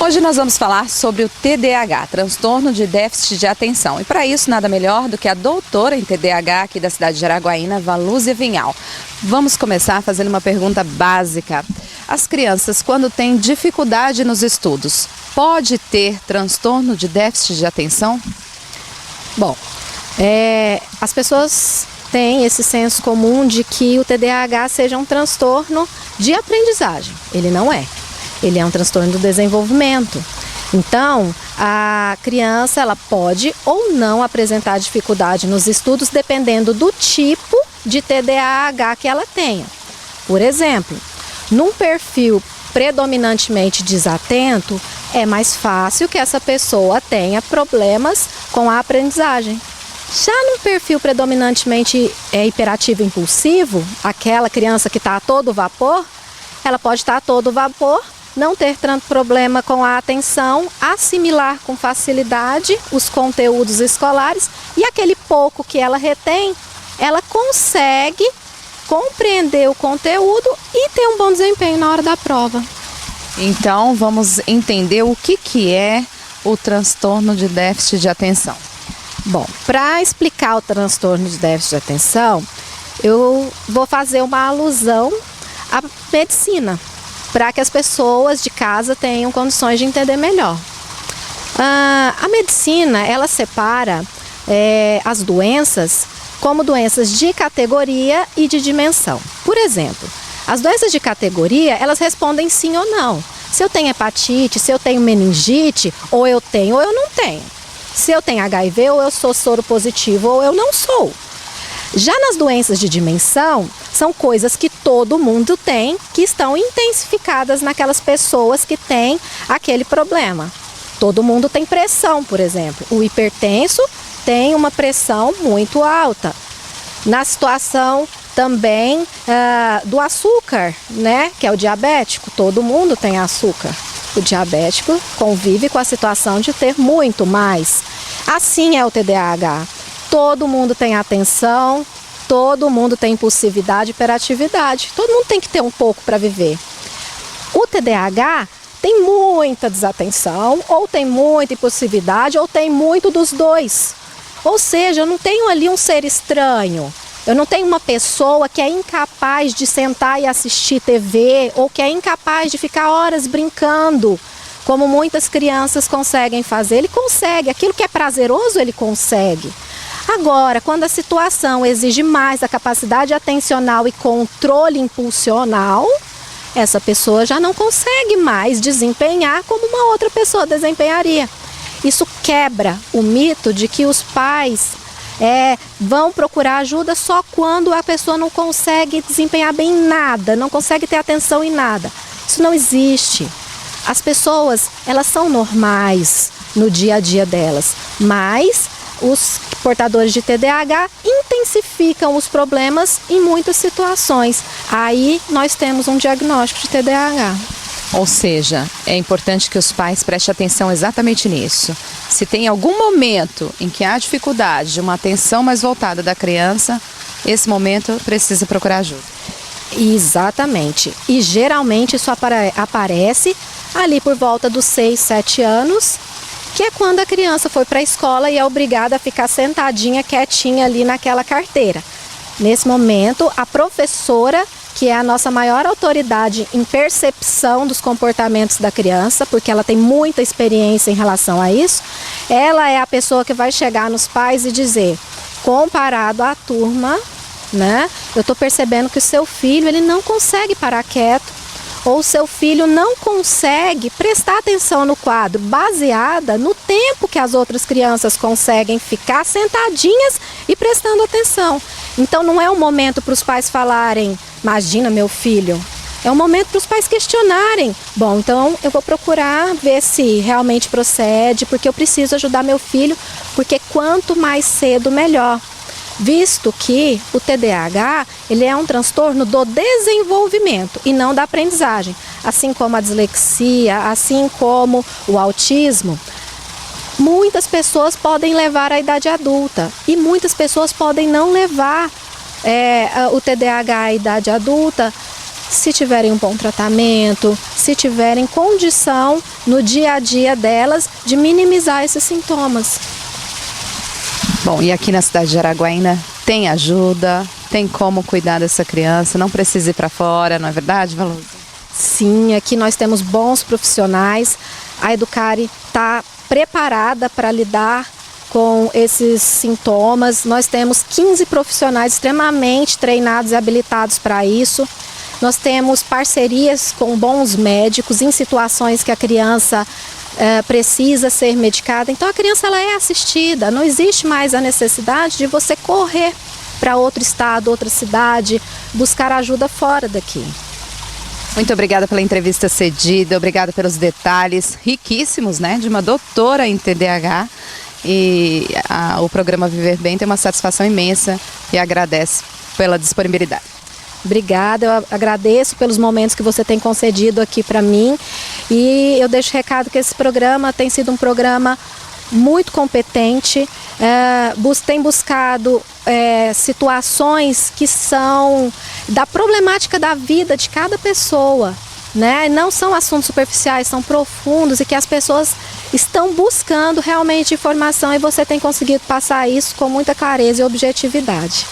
Hoje nós vamos falar sobre o TDAH, transtorno de déficit de atenção. E para isso, nada melhor do que a doutora em TDAH aqui da cidade de Araguaína, Valúzia Vinhal. Vamos começar fazendo uma pergunta básica. As crianças, quando têm dificuldade nos estudos, pode ter transtorno de déficit de atenção? Bom, as pessoas têm esse senso comum de que o TDAH seja um transtorno de aprendizagem. Ele não é. Ele é um transtorno do desenvolvimento. Então, a criança ela pode ou não apresentar dificuldade nos estudos dependendo do tipo de TDAH que ela tenha. Por exemplo, num perfil predominantemente desatento, é mais fácil que essa pessoa tenha problemas com a aprendizagem. Já num perfil predominantemente hiperativo e impulsivo, aquela criança que está a todo vapor, ela pode estar a todo vapor, não ter tanto problema com a atenção, assimilar com facilidade os conteúdos escolares e aquele pouco que ela retém, ela consegue compreender o conteúdo e ter um bom desempenho na hora da prova. Então, vamos entender o que é o transtorno de déficit de atenção. Bom, para explicar o transtorno de déficit de atenção, eu vou fazer uma alusão à medicina, para que as pessoas de casa tenham condições de entender melhor. A medicina, ela separa as doenças como doenças de categoria e de dimensão. Por exemplo, as doenças de categoria, elas respondem sim ou não. Se eu tenho hepatite, se eu tenho meningite, ou eu tenho ou eu não tenho. Se eu tenho HIV, ou eu sou soro positivo ou eu não sou. Já nas doenças de dimensão, são coisas que todo mundo tem, que estão intensificadas naquelas pessoas que têm aquele problema. Todo mundo tem pressão, por exemplo. O hipertenso tem uma pressão muito alta. Na situação também do açúcar, né, que é o diabético, todo mundo tem açúcar. O diabético convive com a situação de ter muito mais. Assim é o TDAH. Todo mundo tem atenção, todo mundo tem impulsividade, hiperatividade. Todo mundo tem que ter um pouco para viver. O TDAH tem muita desatenção, ou tem muita impulsividade, ou tem muito dos dois. Ou seja, eu não tenho ali um ser estranho. Eu não tenho uma pessoa que é incapaz de sentar e assistir TV, ou que é incapaz de ficar horas brincando, como muitas crianças conseguem fazer. Ele consegue, aquilo que é prazeroso ele consegue. Agora, quando a situação exige mais a capacidade atencional e controle impulsional, essa pessoa já não consegue mais desempenhar como uma outra pessoa desempenharia. Isso quebra o mito de que os pais vão procurar ajuda só quando a pessoa não consegue desempenhar bem em nada, não consegue ter atenção em nada. Isso não existe. As pessoas, elas são normais no dia a dia delas, mas os portadores de TDAH intensificam os problemas em muitas situações. Aí nós temos um diagnóstico de TDAH. Ou seja, é importante que os pais prestem atenção exatamente nisso. Se tem algum momento em que há dificuldade de uma atenção mais voltada da criança, esse momento precisa procurar ajuda. Exatamente. E geralmente isso aparece ali por volta dos 6, 7 anos, que é quando a criança foi para a escola e é obrigada a ficar sentadinha, quietinha ali naquela carteira. Nesse momento, a professora, que é a nossa maior autoridade em percepção dos comportamentos da criança, porque ela tem muita experiência em relação a isso, ela é a pessoa que vai chegar nos pais e dizer, comparado à turma, né, eu estou percebendo que o seu filho ele não consegue parar quieto, ou o seu filho não consegue prestar atenção no quadro, baseada no tempo que as outras crianças conseguem ficar sentadinhas e prestando atenção. Então não é um momento para os pais falarem, imagina meu filho, é um momento para os pais questionarem. Bom, então eu vou procurar ver se realmente procede, porque eu preciso ajudar meu filho, porque quanto mais cedo melhor. Visto que o TDAH ele é um transtorno do desenvolvimento e não da aprendizagem. Assim como a dislexia, assim como o autismo, muitas pessoas podem levar à idade adulta e muitas pessoas podem não levar o TDAH à idade adulta se tiverem um bom tratamento, se tiverem condição no dia a dia delas de minimizar esses sintomas. Bom, e aqui na cidade de Araguaína tem ajuda, tem como cuidar dessa criança, não precisa ir para fora, não é verdade, Valusa? Sim, aqui nós temos bons profissionais, a Educare está preparada para lidar com esses sintomas. Nós temos 15 profissionais extremamente treinados e habilitados para isso. Nós temos parcerias com bons médicos em situações que a criança precisa ser medicada. Então a criança ela é assistida, não existe mais a necessidade de você correr para outro estado, outra cidade, buscar ajuda fora daqui. Muito obrigada pela entrevista cedida, obrigada pelos detalhes riquíssimos, né, de uma doutora em TDAH. E o programa Viver Bem tem uma satisfação imensa e agradece pela disponibilidade. Obrigada, eu agradeço pelos momentos que você tem concedido aqui para mim e eu deixo recado que esse programa tem sido um programa muito competente, tem buscado situações que são da problemática da vida de cada pessoa, né? Não são assuntos superficiais, são profundos e que as pessoas estão buscando realmente informação e você tem conseguido passar isso com muita clareza e objetividade.